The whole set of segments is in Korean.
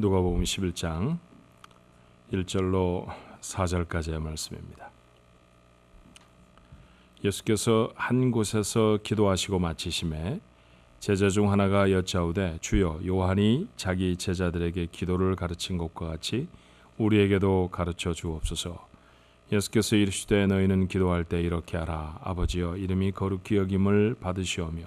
누가복음 11장 1절로 4절까지의 말씀입니다. 예수께서 한 곳에서 기도하시고 마치심에 제자 중 하나가 여짜오되 주여 요한이 자기 제자들에게 기도를 가르친 것과 같이 우리에게도 가르쳐 주옵소서. 예수께서 이르시되 너희는 기도할 때 이렇게 하라. 아버지여 이름이 거룩히 여김을 받으시오며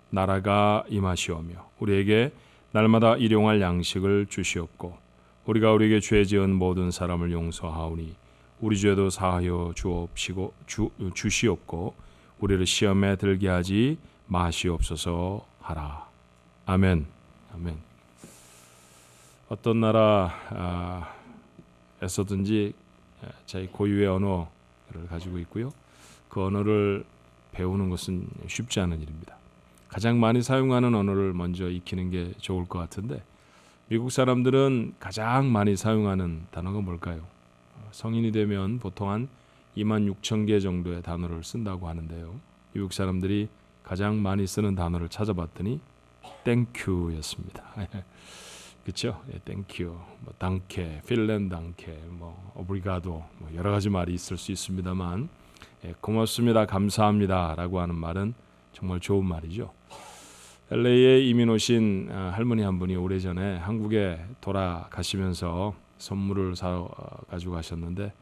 나라가 임하시오며 우리에게 날마다 일용할 양식을 주시옵고 우리가 우리에게 죄 지은 모든 사람을 용서하오니 우리 죄도 사하여 주시옵고 우리를 시험에 들게 하지 마시옵소서 하라. 아멘. 아멘. 어떤 나라에서든지 자기 고유의 언어를 가지고 있고요. 그 언어를 배우는 것은 쉽지 않은 일입니다. 가장 많이 사용하는 언어를 먼저 익히는 게 좋을 것 같은데 미국 사람들은 가장 많이 사용하는 단어가 뭘까요? 성인이 되면 보통 한 26,000개 정도의 단어를 쓴다고 하는데요. 미국 사람들이 가장 많이 쓰는 단어를 찾아봤더니 땡큐였습니다. 그렇죠? 땡큐, 뭐 당케, 필렌 당케, 뭐 오브리가도, 뭐 여러 가지 말이 있을 수 있습니다만 고맙습니다, 감사합니다라고 하는 말은 정말 좋은 말이죠. LA에 이민 오신 할머니 한 분이 오래전에 한국에 돌아가시면서 선물을 사 가지고 가셨는데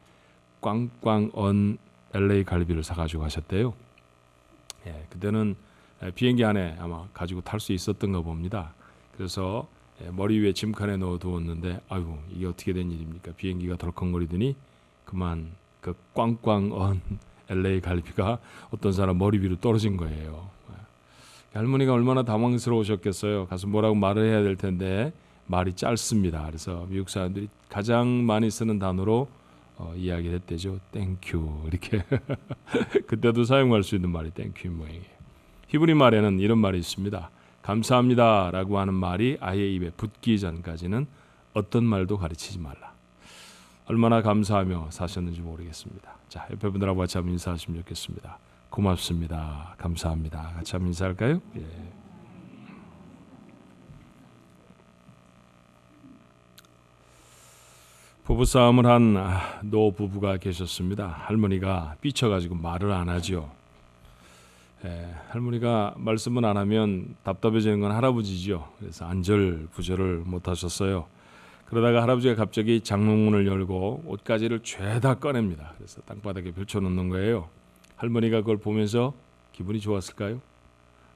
꽝꽝 언 LA 갈비를 사 가지고 가셨대요. 그때는 비행기 안에 아마 가지고 탈 수 있었던가 봅니다. 그래서 머리 위에 짐칸에 넣어 두었는데 아이고 이게 어떻게 된 일입니까? 비행기가 덜컹거리더니 그만 그 꽝꽝 언 LA 갈비가 어떤 사람 머리 위로 떨어진 거예요. 할머니가 얼마나 당황스러우셨겠어요. 가서 뭐라고 말을 해야 될 텐데 말이 짧습니다. 그래서 미국 사람들이 가장 많이 쓰는 단어로 이야기를 했대죠. 땡큐 이렇게. 그때도 사용할 수 있는 말이 땡큐인 모양이에요. 히브리 말에는 이런 말이 있습니다. 감사합니다라고 하는 말이 아예 입에 붙기 전까지는 어떤 말도 가르치지 말라. 얼마나 감사하며 사셨는지 모르겠습니다. 자, 옆에 분들하고 같이 한번 인사하시면 좋겠습니다. 고맙습니다. 감사합니다. 같이 한번 인사할까요? 예. 부부싸움을 한 노부부가 계셨습니다. 할머니가 삐쳐가지고 말을 안 하죠. 할머니가 말씀을 안 하면 답답해지는 건 할아버지죠. 그래서 안절부절을 못 하셨어요. 그러다가 할아버지가 갑자기 장롱문을 열고 옷가지를 죄다 꺼냅니다. 그래서 땅바닥에 펼쳐놓는 거예요. 할머니가 그걸 보면서 기분이 좋았을까요?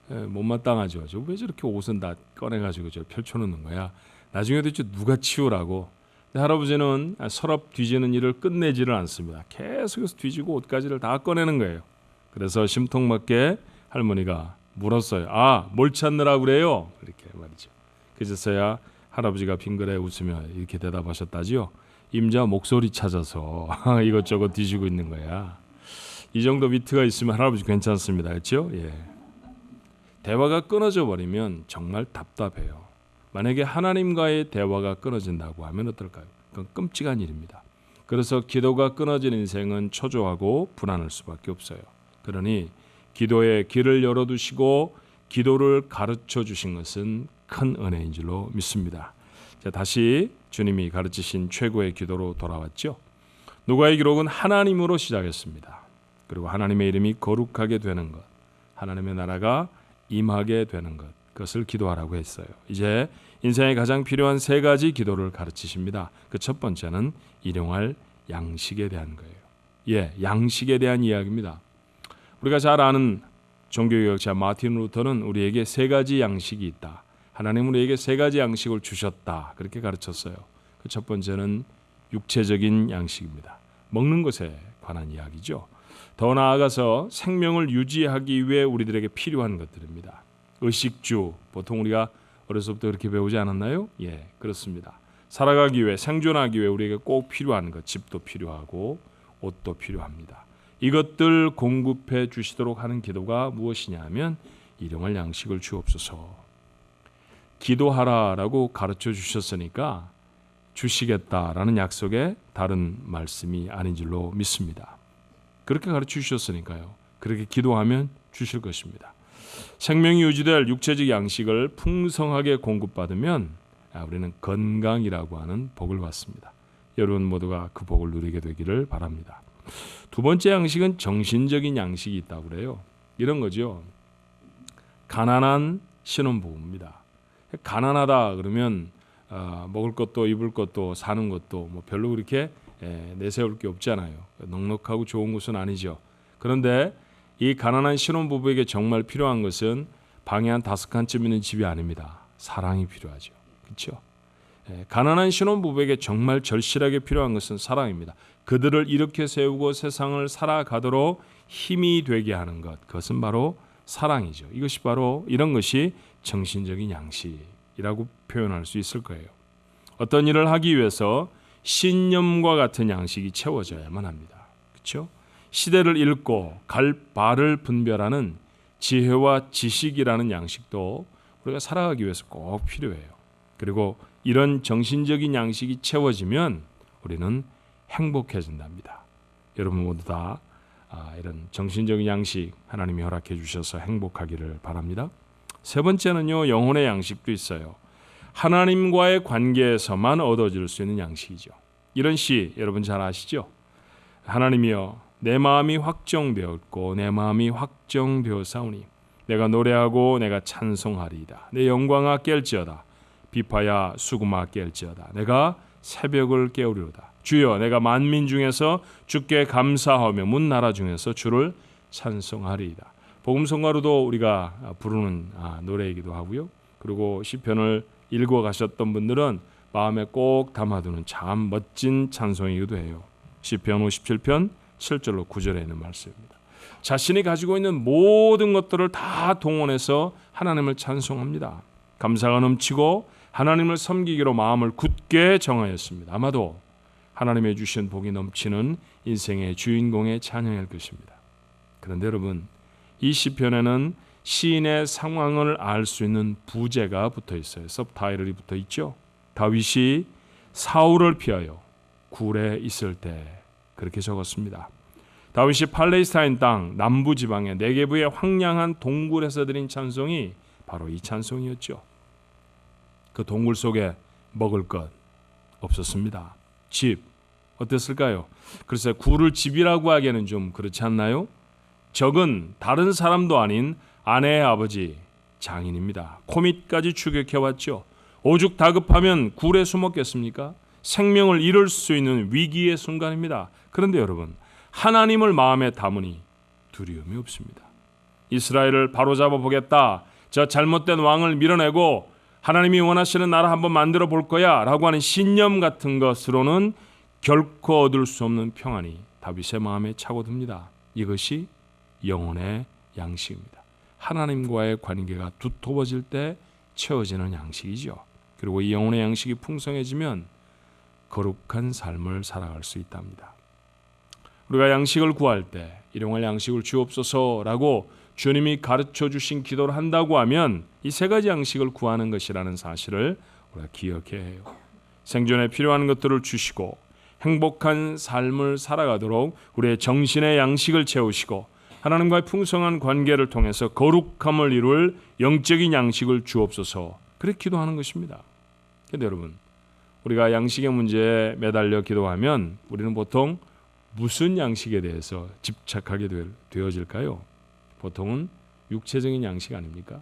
못마땅하죠. 왜 저렇게 옷은 다 꺼내가지고 저 펼쳐놓는 거야? 나중에 도대체 누가 치우라고? 근데 할아버지는 서랍 뒤지는 일을 끝내지를 않습니다. 계속해서 뒤지고 옷가지를 다 꺼내는 거예요. 그래서 심통맞게 할머니가 물었어요. 아, 뭘 찾느라 그래요? 이렇게 말이죠. 그제서야 할아버지가 빙그레 웃으며 이렇게 대답하셨다지요. 임자 목소리 찾아서 이것저것 뒤지고 있는 거야. 이 정도 위트가 있으면 할아버지 괜찮습니다. 그렇죠? 예. 대화가 끊어져 버리면 정말 답답해요. 만약에 하나님과의 대화가 끊어진다고 하면 어떨까요? 그건 끔찍한 일입니다. 그래서 기도가 끊어진 인생은 초조하고 불안할 수밖에 없어요. 그러니 기도의 길을 열어두시고 기도를 가르쳐 주신 것은 큰 은혜인 줄로 믿습니다. 자, 다시 주님이 가르치신 최고의 기도로 돌아왔죠. 누가의 기록은 하나님으로 시작했습니다. 그리고 하나님의 이름이 거룩하게 되는 것, 하나님의 나라가 임하게 되는 것, 그것을 기도하라고 했어요. 이제 인생에 가장 필요한 세 가지 기도를 가르치십니다. 그 첫 번째는 일용할 양식에 대한 거예요. 양식에 대한 이야기입니다. 우리가 잘 아는 종교개혁자 마틴 루터는 우리에게 세 가지 양식이 있다. 하나님은 우리에게 세 가지 양식을 주셨다. 그렇게 가르쳤어요. 그 첫 번째는 육체적인 양식입니다. 먹는 것에 관한 이야기죠. 더 나아가서 생명을 유지하기 위해 우리들에게 필요한 것들입니다. 의식주, 보통 우리가 어려서부터 그렇게 배우지 않았나요? 예, 그렇습니다. 살아가기 위해, 생존하기 위해 우리에게 꼭 필요한 것, 집도 필요하고 옷도 필요합니다. 이것들 공급해 주시도록 하는 기도가 무엇이냐 하면 일용할 양식을 주옵소서. 기도하라라고 가르쳐 주셨으니까 주시겠다라는 약속에 다른 말씀이 아닌 줄로 믿습니다. 그렇게 가르쳐 주셨으니까요. 그렇게 기도하면 주실 것입니다. 생명이 유지될 육체적 양식을 풍성하게 공급받으면 우리는 건강이라고 하는 복을 받습니다. 여러분 모두가 그 복을 누리게 되기를 바랍니다. 두 번째 양식은 정신적인 양식이 있다고 그래요. 이런 거죠. 가난한 신혼부부입니다. 가난하다 그러면 먹을 것도 입을 것도 사는 것도 뭐 별로 그렇게 내세울 게 없잖아요. 넉넉하고 좋은 곳은 아니죠. 그런데 이 가난한 신혼부부에게 정말 필요한 것은 방에 한 5칸쯤 있는 집이 아닙니다. 사랑이 필요하죠. 그렇죠? 가난한 신혼부부에게 정말 절실하게 필요한 것은 사랑입니다. 그들을 일으켜 세우고 세상을 살아가도록 힘이 되게 하는 것, 그것은 바로 사랑이죠. 이것이 바로 이런 것이 정신적인 양식이라고 표현할 수 있을 거예요. 어떤 일을 하기 위해서 신념과 같은 양식이 채워져야만 합니다. 그렇죠? 시대를 읽고 바를 분별하는 지혜와 지식이라는 양식도 우리가 살아가기 위해서 꼭 필요해요. 그리고 이런 정신적인 양식이 채워지면 우리는 행복해진답니다. 여러분 모두 다 이런 정신적인 양식 하나님이 허락해 주셔서 행복하기를 바랍니다. 세 번째는요, 영혼의 양식도 있어요. 하나님과의 관계에서만 얻어질 수 있는 양식이죠. 이런 시 여러분 잘 아시죠? 하나님이여 내 마음이 확정되었고 내 마음이 확정되었사오니 내가 노래하고 내가 찬송하리이다. 내 영광아 깰지어다. 비파야 수구마 깰지어다. 내가 새벽을 깨우리로다. 주여 내가 만민 중에서 주께 감사하며 문 나라 중에서 주를 찬송하리이다. 복음성가로도 우리가 부르는 노래이기도 하고요. 그리고 시편을 읽어 가셨던 분들은 마음에 꼭 담아두는 참 멋진 찬송이기도 해요. 시편 57편 7절로 9절에 있는 말씀입니다. 자신이 가지고 있는 모든 것들을 다 동원해서 하나님을 찬송합니다. 감사가 넘치고 하나님을 섬기기로 마음을 굳게 정하였습니다. 아마도 하나님의 주신 복이 넘치는 인생의 주인공의 찬양일 것입니다. 그런데 여러분, 이 시편에는 시인의 상황을 알 수 있는 부제가 붙어 있어요. 서브타이틀이 붙어 있죠. 다윗이 사울을 피하여 굴에 있을 때 그렇게 적었습니다. 다윗이 팔레스타인 땅 남부 지방의 네게브의 황량한 동굴에서 드린 찬송이 바로 이 찬송이었죠. 그 동굴 속에 먹을 것 없었습니다. 집 어땠을까요? 글쎄 굴을 집이라고 하기에는 좀 그렇지 않나요? 적은 다른 사람도 아닌 아내의 아버지 장인입니다. 코밑까지 추격해왔죠. 오죽 다급하면 굴에 숨었겠습니까? 생명을 잃을 수 있는 위기의 순간입니다. 그런데 여러분, 하나님을 마음에 담으니 두려움이 없습니다. 이스라엘을 바로잡아 보겠다. 저 잘못된 왕을 밀어내고 하나님이 원하시는 나라 한번 만들어 볼 거야 라고 하는 신념 같은 것으로는 결코 얻을 수 없는 평안이 다윗의 마음에 차고듭니다. 이것이 영혼의 양식입니다. 하나님과의 관계가 두터워질 때 채워지는 양식이죠. 그리고 이 영혼의 양식이 풍성해지면 거룩한 삶을 살아갈 수 있답니다. 우리가 양식을 구할 때 일용할 양식을 주옵소서라고 주님이 가르쳐 주신 기도를 한다고 하면 이 세 가지 양식을 구하는 것이라는 사실을 우리가 기억해야 해요. 생존에 필요한 것들을 주시고 행복한 삶을 살아가도록 우리의 정신의 양식을 채우시고 하나님과의 풍성한 관계를 통해서 거룩함을 이룰 영적인 양식을 주옵소서, 그렇게 기도하는 것입니다. 그런데 여러분, 우리가 양식의 문제에 매달려 기도하면 우리는 보통 무슨 양식에 대해서 집착하게 되어질까요? 보통은 육체적인 양식 아닙니까?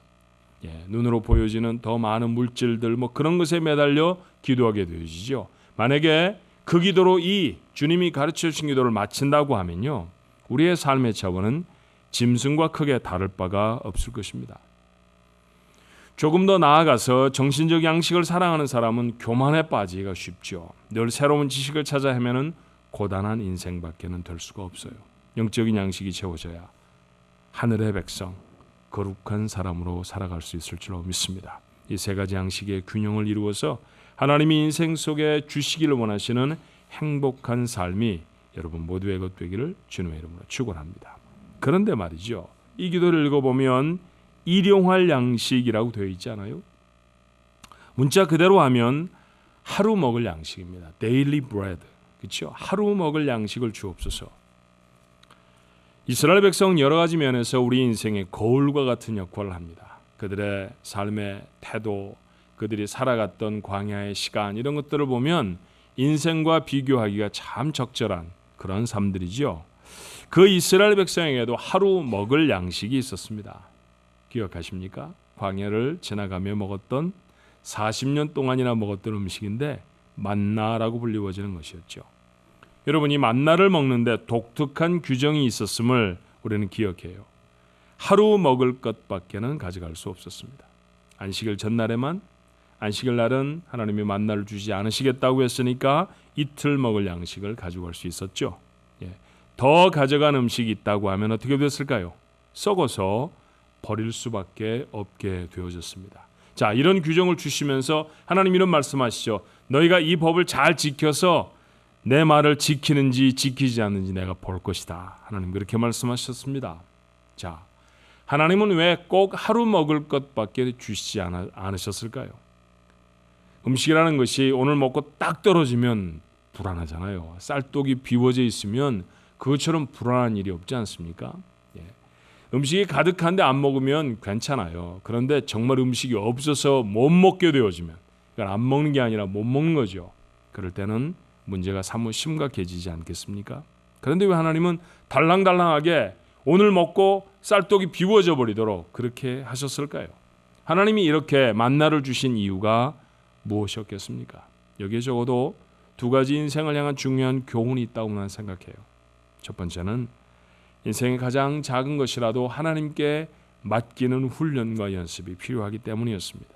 눈으로 보여지는 더 많은 물질들 그런 것에 매달려 기도하게 되어지죠. 만약에 그 기도로 이 주님이 가르쳐 주신 기도를 마친다고 하면요, 우리의 삶의 차원은 짐승과 크게 다를 바가 없을 것입니다. 조금 더 나아가서 정신적 양식을 사랑하는 사람은 교만에 빠지기가 쉽죠. 늘 새로운 지식을 찾아 헤매는 고단한 인생밖에는 될 수가 없어요. 영적인 양식이 채워져야 하늘의 백성, 거룩한 사람으로 살아갈 수 있을 줄로 믿습니다. 이 세 가지 양식의 균형을 이루어서 하나님이 인생 속에 주시기를 원하시는 행복한 삶이 여러분 모두의 것 되기를 주님의 이름으로 축원합니다. 그런데 말이죠, 이 기도를 읽어보면 일용할 양식이라고 되어 있지 않아요? 문자 그대로 하면 하루 먹을 양식입니다. Daily bread. 그렇죠? 하루 먹을 양식을 주옵소서. 이스라엘 백성은 여러 가지 면에서 우리 인생의 거울과 같은 역할을 합니다. 그들의 삶의 태도, 그들이 살아갔던 광야의 시간 이런 것들을 보면 인생과 비교하기가 참 적절한 그런 삶들이죠. 그 이스라엘 백성에게도 하루 먹을 양식이 있었습니다. 기억하십니까? 광야를 지나가며 먹었던 40년 동안이나 먹었던 음식인데 만나라고 불리워지는 것이었죠. 여러분, 이 만나를 먹는데 독특한 규정이 있었음을 우리는 기억해요. 하루 먹을 것밖에는 가져갈 수 없었습니다. 안식일 전날에만, 안식일 날은 하나님이 만나를 주지 않으시겠다고 했으니까 이틀 먹을 양식을 가져갈 수 있었죠. 더 가져간 음식이 있다고 하면 어떻게 됐을까요? 썩어서 버릴 수밖에 없게 되어졌습니다. 자, 이런 규정을 주시면서 하나님 이런 말씀하시죠. 너희가 이 법을 잘 지켜서 내 말을 지키는지 지키지 않는지 내가 볼 것이다. 하나님 그렇게 말씀하셨습니다. 자, 하나님은 왜 꼭 하루 먹을 것밖에 주시지 않으셨을까요? 음식이라는 것이 오늘 먹고 딱 떨어지면 불안하잖아요. 쌀독이 비워져 있으면 그것처럼 불안한 일이 없지 않습니까? 음식이 가득한데 안 먹으면 괜찮아요. 그런데 정말 음식이 없어서 못 먹게 되어지면, 그러니까 안 먹는 게 아니라 못 먹는 거죠. 그럴 때는 문제가 사뭇 심각해지지 않겠습니까? 그런데 왜 하나님은 달랑달랑하게 오늘 먹고 쌀독이 비워져 버리도록 그렇게 하셨을까요? 하나님이 이렇게 만나를 주신 이유가 무엇이었겠습니까? 여기에 적어도 두 가지 인생을 향한 중요한 교훈이 있다고 나는 생각해요. 첫 번째는 인생의 가장 작은 것이라도 하나님께 맡기는 훈련과 연습이 필요하기 때문이었습니다.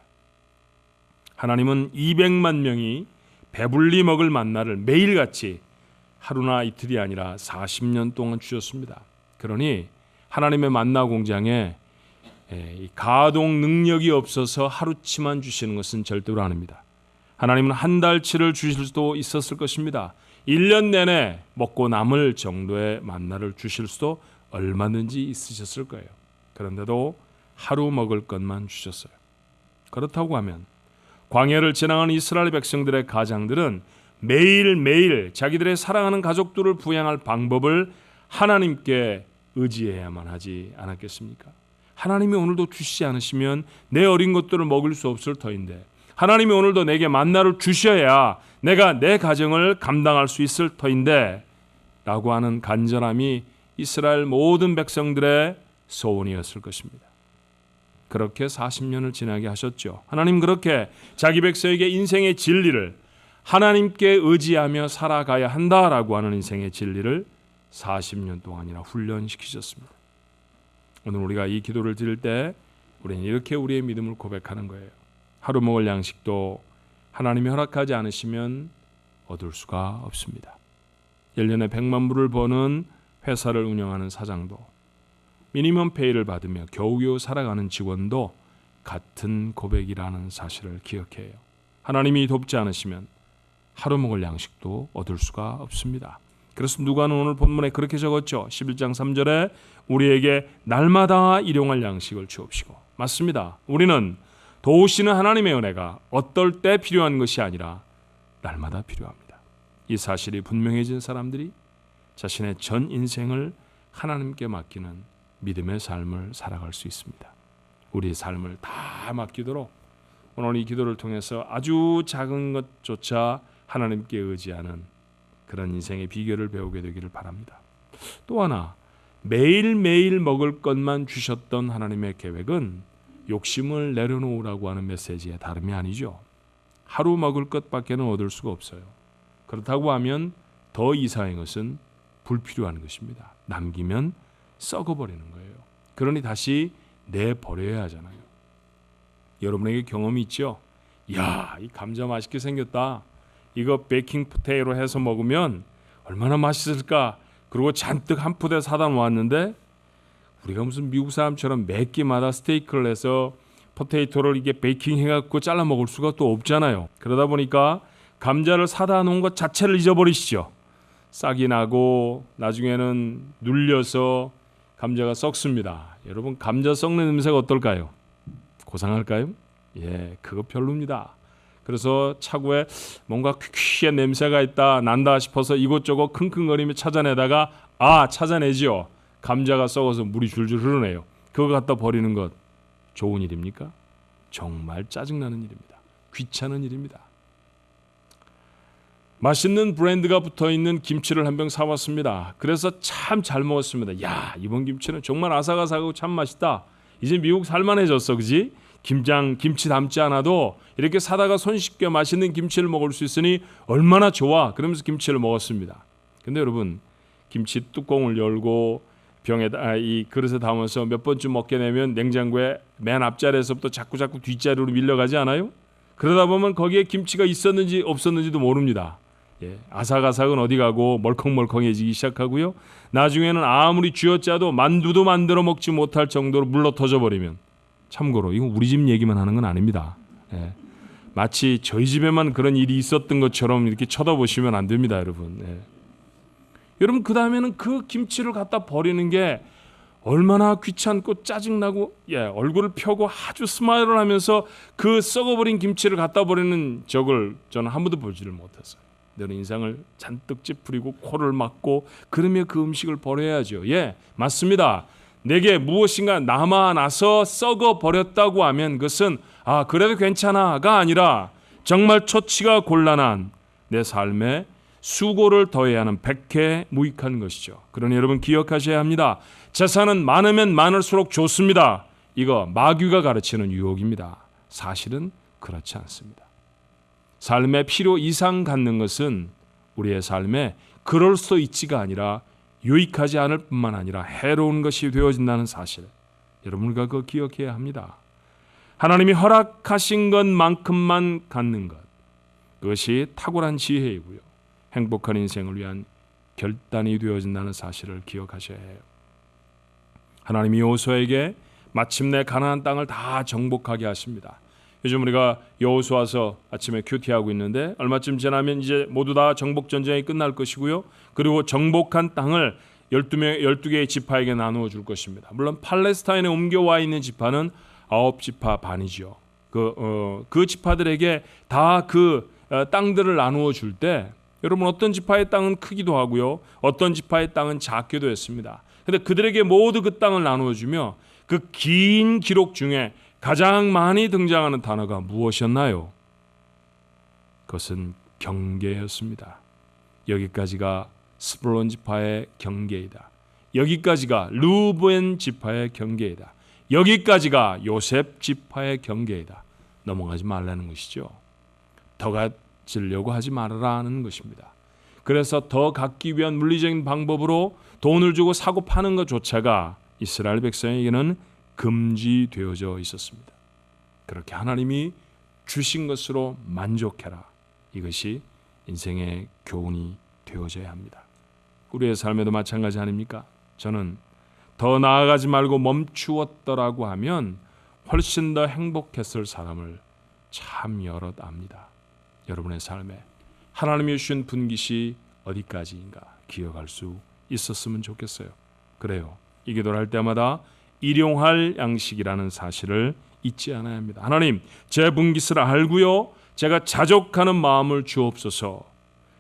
하나님은 200만 명이 배불리 먹을 만나를 매일같이 하루나 이틀이 아니라 40년 동안 주셨습니다. 그러니 하나님의 만나 공장에 가동 능력이 없어서 하루치만 주시는 것은 절대로 아닙니다. 하나님은 한 달치를 주실 수도 있었을 것입니다. 1년 내내 먹고 남을 정도의 만나를 주실 수도 얼마든지 있으셨을 거예요. 그런데도 하루 먹을 것만 주셨어요. 그렇다고 하면 광야를 지나가는 이스라엘 백성들의 가장들은 매일매일 자기들의 사랑하는 가족들을 부양할 방법을 하나님께 의지해야만 하지 않았겠습니까? 하나님이 오늘도 주시지 않으시면 내 어린 것들을 먹을 수 없을 터인데, 하나님이 오늘도 내게 만나를 주셔야 내가 내 가정을 감당할 수 있을 터인데 라고 하는 간절함이 이스라엘 모든 백성들의 소원이었을 것입니다. 그렇게 40년을 지나게 하셨죠. 하나님 그렇게 자기 백성에게 인생의 진리를, 하나님께 의지하며 살아가야 한다라고 하는 인생의 진리를 40년 동안이나 훈련시키셨습니다. 오늘 우리가 이 기도를 드릴 때 우리는 이렇게 우리의 믿음을 고백하는 거예요. 하루 먹을 양식도 하나님이 허락하지 않으시면 얻을 수가 없습니다. 1년에 100만 불을 버는 회사를 운영하는 사장도, 미니멈 페이를 받으며 겨우겨우 살아가는 직원도 같은 고백이라는 사실을 기억해요. 하나님이 돕지 않으시면 하루 먹을 양식도 얻을 수가 없습니다. 그래서 누가는 오늘 본문에 그렇게 적었죠. 11장 3절에 우리에게 날마다 일용할 양식을 주옵시고. 맞습니다. 우리는 도우시는 하나님의 은혜가 어떨 때 필요한 것이 아니라 날마다 필요합니다. 이 사실이 분명해진 사람들이 자신의 전 인생을 하나님께 맡기는 믿음의 삶을 살아갈 수 있습니다. 우리의 삶을 다 맡기도록 오늘 이 기도를 통해서 아주 작은 것조차 하나님께 의지하는 그런 인생의 비결을 배우게 되기를 바랍니다. 또 하나, 매일매일 먹을 것만 주셨던 하나님의 계획은 욕심을 내려놓으라고 하는 메시지의 다름이 아니죠. 하루 먹을 것밖에는 얻을 수가 없어요. 그렇다고 하면 더 이상의 것은 불필요한 것입니다. 남기면 썩어버리는 거예요. 그러니 다시 내버려야 하잖아요. 여러분에게 경험이 있죠? 야, 이 감자 맛있게 생겼다. 이거 베이킹 포테이로 해서 먹으면 얼마나 맛있을까? 그리고 잔뜩 한 푸대 사다 놓았는데 우리가 무슨 미국 사람처럼 매 끼마다 스테이크를 해서 포테이토를 이게 베이킹 해갖고 잘라 먹을 수가 또 없잖아요. 그러다 보니까 감자를 사다 놓은 것 자체를 잊어버리시죠. 싹이 나고 나중에는 눌려서 감자가 썩습니다. 여러분, 감자 썩는 냄새가 어떨까요? 고상할까요? 예, 그거 별로입니다. 그래서 차고에 뭔가 퀴퀴한 냄새가 난다 싶어서 이곳저곳 킁킁거리며 찾아내다가 찾아내지요. 감자가 썩어서 물이 줄줄 흐르네요. 그거 갖다 버리는 것 좋은 일입니까? 정말 짜증나는 일입니다. 귀찮은 일입니다. 맛있는 브랜드가 붙어있는 김치를 한 병 사왔습니다. 그래서 참 잘 먹었습니다. 야, 이번 김치는 정말 아삭아삭하고 참 맛있다. 이제 미국 살만해졌어, 그지? 김치 담지 않아도 이렇게 사다가 손쉽게 맛있는 김치를 먹을 수 있으니 얼마나 좋아. 그러면서 김치를 먹었습니다. 근데 여러분, 김치 뚜껑을 열고 병에다 이 그릇에 담아서 몇 번쯤 먹게 되면 냉장고에 맨 앞자리에서부터 자꾸 뒷자리로 밀려가지 않아요? 그러다 보면 거기에 김치가 있었는지 없었는지도 모릅니다. 예, 아삭아삭은 어디 가고 멀컹멀컹해지기 시작하고요. 나중에는 아무리 쥐어짜도 만두도 만들어 먹지 못할 정도로 물러터져 버리면, 참고로 이건 우리 집 얘기만 하는 건 아닙니다. 예, 마치 저희 집에만 그런 일이 있었던 것처럼 이렇게 쳐다보시면 안 됩니다, 여러분. 예. 여러분, 그 다음에는 그 김치를 갖다 버리는 게 얼마나 귀찮고 짜증나고, 얼굴을 펴고 아주 스마일을 하면서 그 썩어버린 김치를 갖다 버리는 적을 저는 한 번도 보지를 못했어요. 내 인상을 잔뜩 찌푸리고 코를 막고 그러며 그 음식을 버려야죠. 맞습니다. 내게 무엇인가 남아나서 썩어버렸다고 하면 그것은 그래도 괜찮아가 아니라 정말 처치가 곤란한 내 삶에 수고를 더해야 하는 백해무익한 것이죠. 그러니 여러분 기억하셔야 합니다. 재산은 많으면 많을수록 좋습니다. 이거 마귀가 가르치는 유혹입니다. 사실은 그렇지 않습니다. 삶의 필요 이상 갖는 것은 우리의 삶에 그럴 수도 있지가 아니라 유익하지 않을 뿐만 아니라 해로운 것이 되어진다는 사실, 여러분과 그거 기억해야 합니다. 하나님이 허락하신 것만큼만 갖는 것, 그것이 탁월한 지혜이고요, 행복한 인생을 위한 결단이 되어진다는 사실을 기억하셔야 해요. 하나님이 여호수아에게 마침내 가나안 땅을 다 정복하게 하십니다. 요즘 우리가 여호수아서 아침에 큐티하고 있는데 얼마쯤 지나면 이제 모두 다 정복 전쟁이 끝날 것이고요. 그리고 정복한 땅을 12개의 지파에게 나누어 줄 것입니다. 물론 팔레스타인에 옮겨와 있는 지파는 9지파 반이죠. 그 지파들에게 다 그 땅들을 나누어 줄 때 여러분, 어떤 지파의 땅은 크기도 하고요, 어떤 지파의 땅은 작기도 했습니다. 근데 그들에게 모두 그 땅을 나누어 주며 그 긴 기록 중에 가장 많이 등장하는 단어가 무엇이었나요? 그것은 경계였습니다. 여기까지가 스불론 지파의 경계이다. 여기까지가 르우벤 지파의 경계이다. 여기까지가 요셉 지파의 경계이다. 넘어가지 말라는 것이죠. 더 가지려고 하지 말아라는 것입니다. 그래서 더 갖기 위한 물리적인 방법으로 돈을 주고 사고 파는 것조차가 이스라엘 백성에게는 금지되어져 있었습니다. 그렇게 하나님이 주신 것으로 만족해라. 이것이 인생의 교훈이 되어져야 합니다. 우리의 삶에도 마찬가지 아닙니까? 저는 더 나아가지 말고 멈추었더라고 하면 훨씬 더 행복했을 사람을 참 여럿 압니다. 여러분의 삶에 하나님이 주신 분깃이 어디까지인가 기억할 수 있었으면 좋겠어요. 그래요. 이 기도를 할 때마다 일용할 양식이라는 사실을 잊지 않아야 합니다. 하나님, 제 분깃을 알고요, 제가 자족하는 마음을 주옵소서.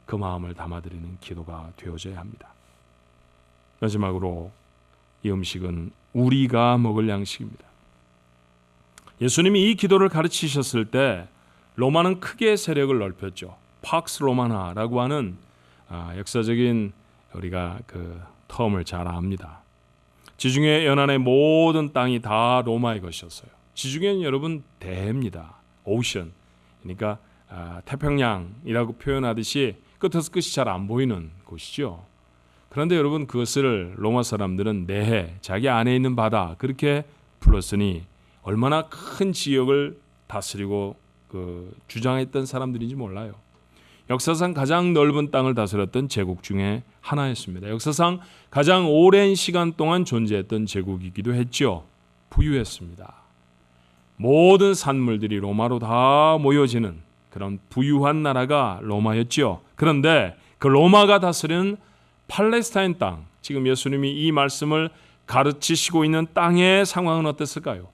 그 마음을 담아드리는 기도가 되어져야 합니다. 마지막으로 이 음식은 우리가 먹을 양식입니다. 예수님이 이 기도를 가르치셨을 때 로마는 크게 세력을 넓혔죠. 팍스 로마나라고 하는 역사적인 우리가 그 텀을 잘 압니다. 지중해 연안의 모든 땅이 다 로마의 것이었어요. 지중해는 여러분 대해입니다. 오션. 그러니까 태평양이라고 표현하듯이 끝에서 끝이 잘 안 보이는 곳이죠. 그런데 여러분, 그것을 로마 사람들은 내해, 자기 안에 있는 바다, 그렇게 불렀으니 얼마나 큰 지역을 다스리고 주장했던 사람들인지 몰라요. 역사상 가장 넓은 땅을 다스렸던 제국 중에 하나였습니다. 역사상 가장 오랜 시간 동안 존재했던 제국이기도 했죠. 부유했습니다. 모든 산물들이 로마로 다 모여지는 그런 부유한 나라가 로마였죠. 그런데 그 로마가 다스리는 팔레스타인 땅, 지금 예수님이 이 말씀을 가르치시고 있는 땅의 상황은 어땠을까요?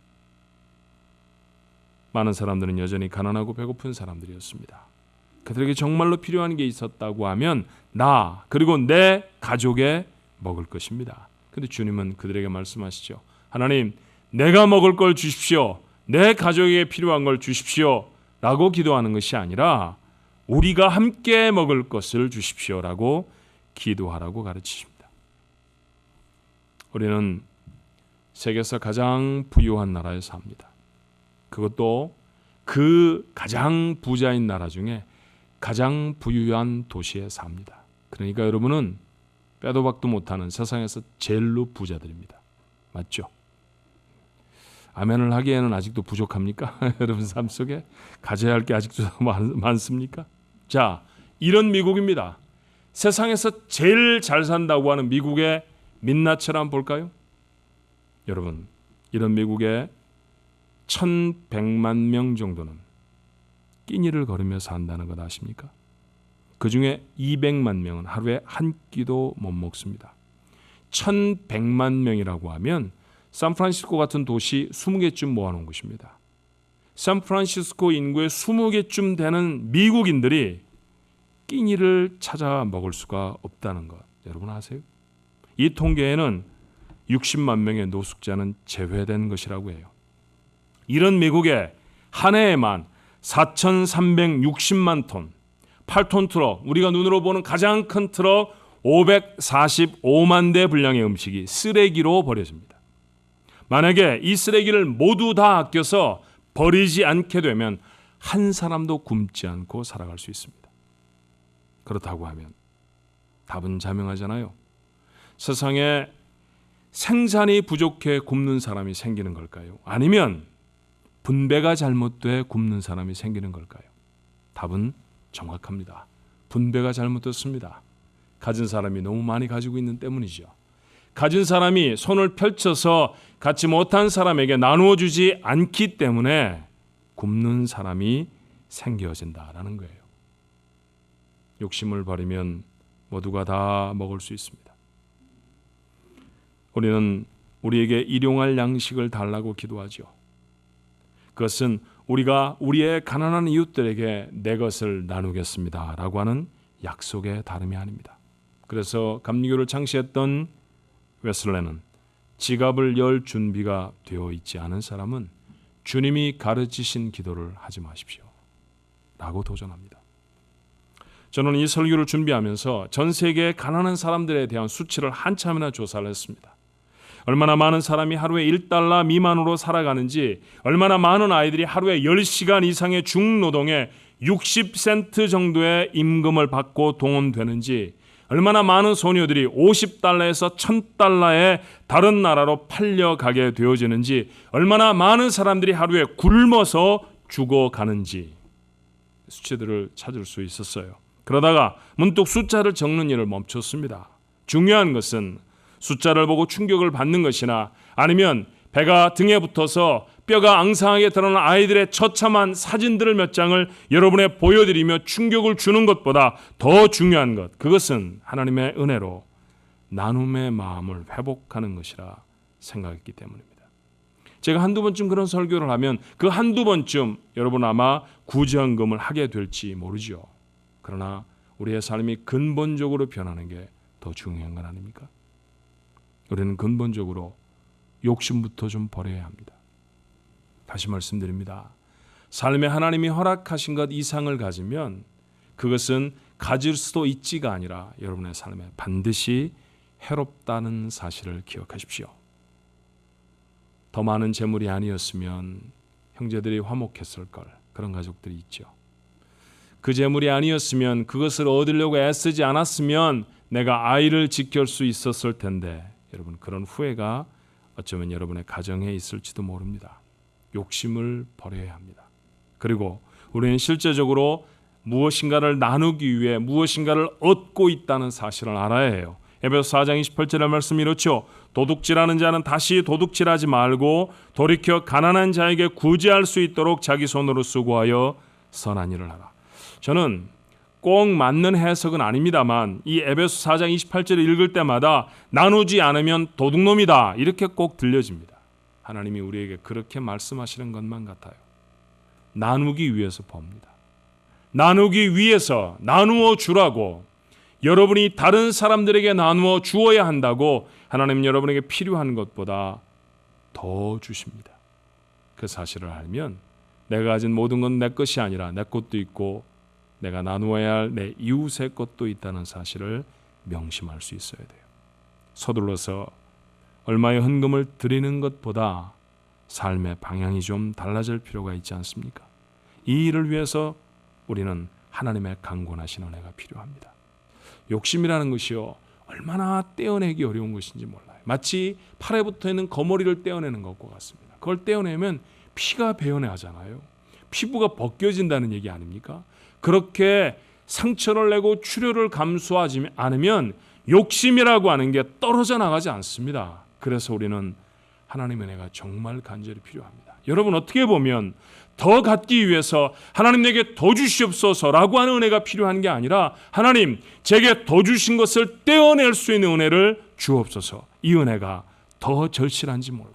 많은 사람들은 여전히 가난하고 배고픈 사람들이었습니다. 그들에게 정말로 필요한 게 있었다고 하면 나 그리고 내 가족에 먹을 것입니다. 그런데 주님은 그들에게 말씀하시죠. 하나님, 내가 먹을 걸 주십시오. 내 가족에게 필요한 걸 주십시오. 라고 기도하는 것이 아니라 우리가 함께 먹을 것을 주십시오라고 기도하라고 가르치십니다. 우리는 세계에서 가장 부유한 나라에 삽니다. 그것도 그 가장 부자인 나라 중에 가장 부유한 도시에 삽니다. 그러니까 여러분은 빼도 박도 못하는 세상에서 제일로 부자들입니다. 맞죠? 아멘을 하기에는 아직도 부족합니까? 여러분 삶 속에 가져야 할 게 아직도 많습니까? 자, 이런 미국입니다. 세상에서 제일 잘 산다고 하는 미국의 민낯을 한번 볼까요? 여러분, 이런 미국에 1,100만 명 정도는 끼니를 거르며 산다는 것 아십니까? 그 중에 200만 명은 하루에 한 끼도 못 먹습니다. 1,100만 명이라고 하면 샌프란시스코 같은 도시 20개쯤 모아놓은 것입니다. 샌프란시스코 인구의 20개쯤 되는 미국인들이 끼니를 찾아 먹을 수가 없다는 것 여러분 아세요? 이 통계에는 60만 명의 노숙자는 제외된 것이라고 해요. 이런 미국에 한 해에만 4,360만 톤 8톤 트럭, 우리가 눈으로 보는 가장 큰 트럭 545만 대 분량의 음식이 쓰레기로 버려집니다. 만약에 이 쓰레기를 모두 다 아껴서 버리지 않게 되면 한 사람도 굶지 않고 살아갈 수 있습니다. 그렇다고 하면 답은 자명하잖아요. 세상에 생산이 부족해 굶는 사람이 생기는 걸까요? 아니면 분배가 잘못돼 굶는 사람이 생기는 걸까요? 답은 정확합니다. 분배가 잘못됐습니다. 가진 사람이 너무 많이 가지고 있는 때문이죠. 가진 사람이 손을 펼쳐서 갖지 못한 사람에게 나누어 주지 않기 때문에 굶는 사람이 생겨진다라는 거예요. 욕심을 버리면 모두가 다 먹을 수 있습니다. 우리는 우리에게 일용할 양식을 달라고 기도하죠. 그것은 우리가 우리의 가난한 이웃들에게 내 것을 나누겠습니다 라고 하는 약속의 다름이 아닙니다. 그래서 감리교를 창시했던 웨슬레는 지갑을 열 준비가 되어 있지 않은 사람은 주님이 가르치신 기도를 하지 마십시오 라고 도전합니다. 저는 이 설교를 준비하면서 전 세계의 가난한 사람들에 대한 수치를 한참이나 조사를 했습니다. 얼마나 많은 사람이 하루에 $1 미만으로 살아가는지, 얼마나 많은 아이들이 하루에 10시간 이상의 중노동에 60센트 정도의 임금을 받고 동원되는지, 얼마나 많은 소녀들이 $50에서 $1,000에 다른 나라로 팔려가게 되어지는지, 얼마나 많은 사람들이 하루에 굶어서 죽어가는지 수치들을 찾을 수 있었어요. 그러다가 문득 숫자를 적는 일을 멈췄습니다. 중요한 것은 숫자를 보고 충격을 받는 것이나 아니면 배가 등에 붙어서 뼈가 앙상하게 드러난 아이들의 처참한 사진들을 몇 장을 여러분에 보여드리며 충격을 주는 것보다 더 중요한 것, 그것은 하나님의 은혜로 나눔의 마음을 회복하는 것이라 생각했기 때문입니다. 제가 한두 번쯤 그런 설교를 하면 그 한두 번쯤 여러분 아마 구제헌금을 하게 될지 모르죠. 그러나 우리의 삶이 근본적으로 변하는 게 더 중요한 건 아닙니까? 우리는 근본적으로 욕심부터 좀 버려야 합니다. 다시 말씀드립니다. 삶에 하나님이 허락하신 것 이상을 가지면 그것은 가질 수도 있지가 아니라 여러분의 삶에 반드시 해롭다는 사실을 기억하십시오. 더 많은 재물이 아니었으면 형제들이 화목했을 걸, 그런 가족들이 있죠. 그 재물이 아니었으면, 그것을 얻으려고 애쓰지 않았으면 내가 아이를 지킬 수 있었을 텐데, 여러분 그런 후회가 어쩌면 여러분의 가정에 있을지도 모릅니다. 욕심을 버려야 합니다. 그리고 우리는 실제적으로 무엇인가를 나누기 위해 무엇인가를 얻고 있다는 사실을 알아야 해요. 에베소 4장 28절의 말씀이 이렇죠. 도둑질하는 자는 다시 도둑질하지 말고 돌이켜 가난한 자에게 구제할 수 있도록 자기 손으로 수고하여 선한 일을 하라. 저는 꼭 맞는 해석은 아닙니다만 이 에베소 4장 28절을 읽을 때마다 나누지 않으면 도둑놈이다 이렇게 꼭 들려집니다. 하나님이 우리에게 그렇게 말씀하시는 것만 같아요. 나누기 위해서 봅니다. 나누기 위해서 나누어 주라고, 여러분이 다른 사람들에게 나누어 주어야 한다고 하나님 여러분에게 필요한 것보다 더 주십니다. 그 사실을 알면 내가 가진 모든 건 내 것이 아니라 내 것도 있고 내가 나누어야 할 내 이웃의 것도 있다는 사실을 명심할 수 있어야 돼요. 서둘러서 얼마의 헌금을 드리는 것보다 삶의 방향이 좀 달라질 필요가 있지 않습니까? 이 일을 위해서 우리는 하나님의 강권하신 은혜가 필요합니다. 욕심이라는 것이요, 얼마나 떼어내기 어려운 것인지 몰라요. 마치 팔에 붙어있는 거머리를 떼어내는 것과 같습니다. 그걸 떼어내면 피가 배어나잖아요. 피부가 벗겨진다는 얘기 아닙니까? 그렇게 상처를 내고 출혈을 감수하지 않으면 욕심이라고 하는 게 떨어져 나가지 않습니다. 그래서 우리는 하나님의 은혜가 정말 간절히 필요합니다. 여러분, 어떻게 보면 더 갖기 위해서 하나님 내게 더 주시옵소서라고 하는 은혜가 필요한 게 아니라 하나님 제게 더 주신 것을 떼어낼 수 있는 은혜를 주옵소서, 이 은혜가 더 절실한지 몰라요.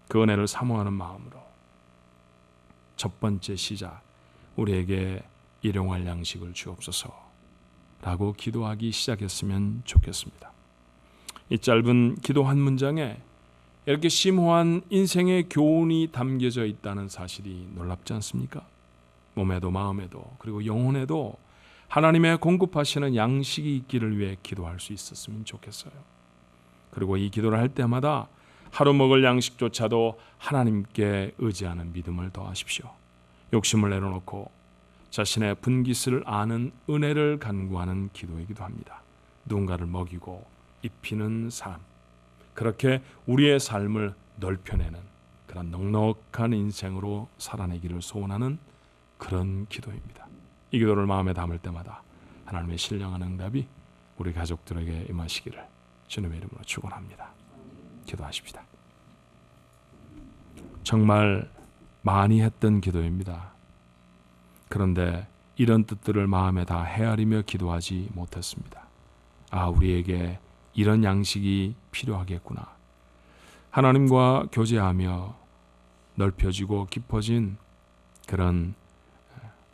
그 은혜를 사모하는 마음으로 첫 번째 시작, 우리에게 일용할 양식을 주옵소서라고 기도하기 시작했으면 좋겠습니다. 이 짧은 기도 한 문장에 이렇게 심오한 인생의 교훈이 담겨져 있다는 사실이 놀랍지 않습니까? 몸에도 마음에도 그리고 영혼에도 하나님의 공급하시는 양식이 있기를 위해 기도할 수 있었으면 좋겠어요. 그리고 이 기도를 할 때마다 하루 먹을 양식조차도 하나님께 의지하는 믿음을 더하십시오. 욕심을 내려놓고 자신의 분깃을 아는 은혜를 간구하는 기도이기도 합니다. 누군가를 먹이고 입히는 삶, 그렇게 우리의 삶을 넓혀내는 그런 넉넉한 인생으로 살아내기를 소원하는 그런 기도입니다. 이 기도를 마음에 담을 때마다 하나님의 신령한 응답이 우리 가족들에게 임하시기를 주님의 이름으로 축원합니다. 기도하십시다. 정말 많이 했던 기도입니다. 그런데 이런 뜻들을 마음에 다 헤아리며 기도하지 못했습니다. 우리에게 이런 양식이 필요하겠구나. 하나님과 교제하며 넓혀지고 깊어진 그런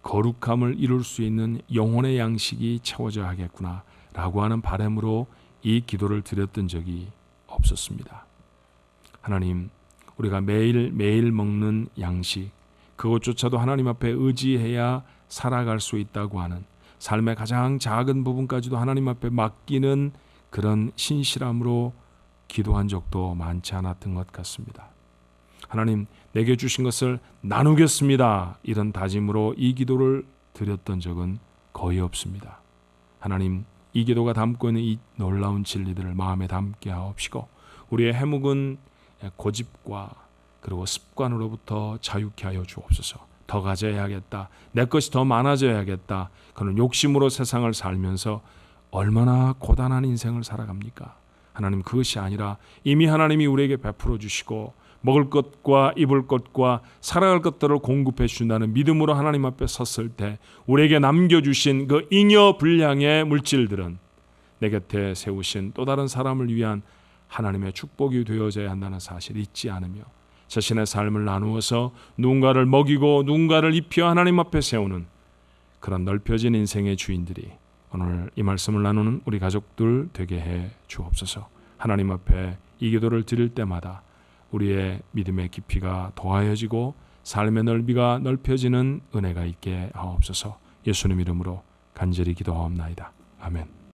거룩함을 이룰 수 있는 영혼의 양식이 채워져야 하겠구나 라고 하는 바람으로 이 기도를 드렸던 적이 없었습니다. 하나님, 우리가 매일 먹는 양식, 그것조차도 하나님 앞에 의지해야 살아갈 수 있다고 하는 삶의 가장 작은 부분까지도 하나님 앞에 맡기는 그런 신실함으로 기도한 적도 많지 않았던 것 같습니다. 하나님, 내게 주신 것을 나누겠습니다, 이런 다짐으로 이 기도를 드렸던 적은 거의 없습니다. 하나님, 이 기도가 담고 있는 이 놀라운 진리들을 마음에 담게 하옵시고 우리의 해묵은 고집과 그리고 습관으로부터 자유케 하여 주옵소서. 더 가져야겠다, 내 것이 더 많아져야겠다, 그런 욕심으로 세상을 살면서 얼마나 고단한 인생을 살아갑니까? 하나님, 그것이 아니라 이미 하나님이 우리에게 베풀어 주시고 먹을 것과 입을 것과 살아갈 것들을 공급해 주신다는 믿음으로 하나님 앞에 섰을 때 우리에게 남겨주신 그 잉여 분량의 물질들은 내 곁에 세우신 또 다른 사람을 위한 하나님의 축복이 되어져야 한다는 사실을 잊지 않으며 자신의 삶을 나누어서 누군가를 먹이고 누군가를 입혀 하나님 앞에 세우는 그런 넓혀진 인생의 주인들이 오늘 이 말씀을 나누는 우리 가족들 되게 해 주옵소서. 하나님 앞에 이 기도를 드릴 때마다 우리의 믿음의 깊이가 더하여지고 삶의 넓이가 넓혀지는 은혜가 있게 하옵소서. 예수님 이름으로 간절히 기도하옵나이다. 아멘.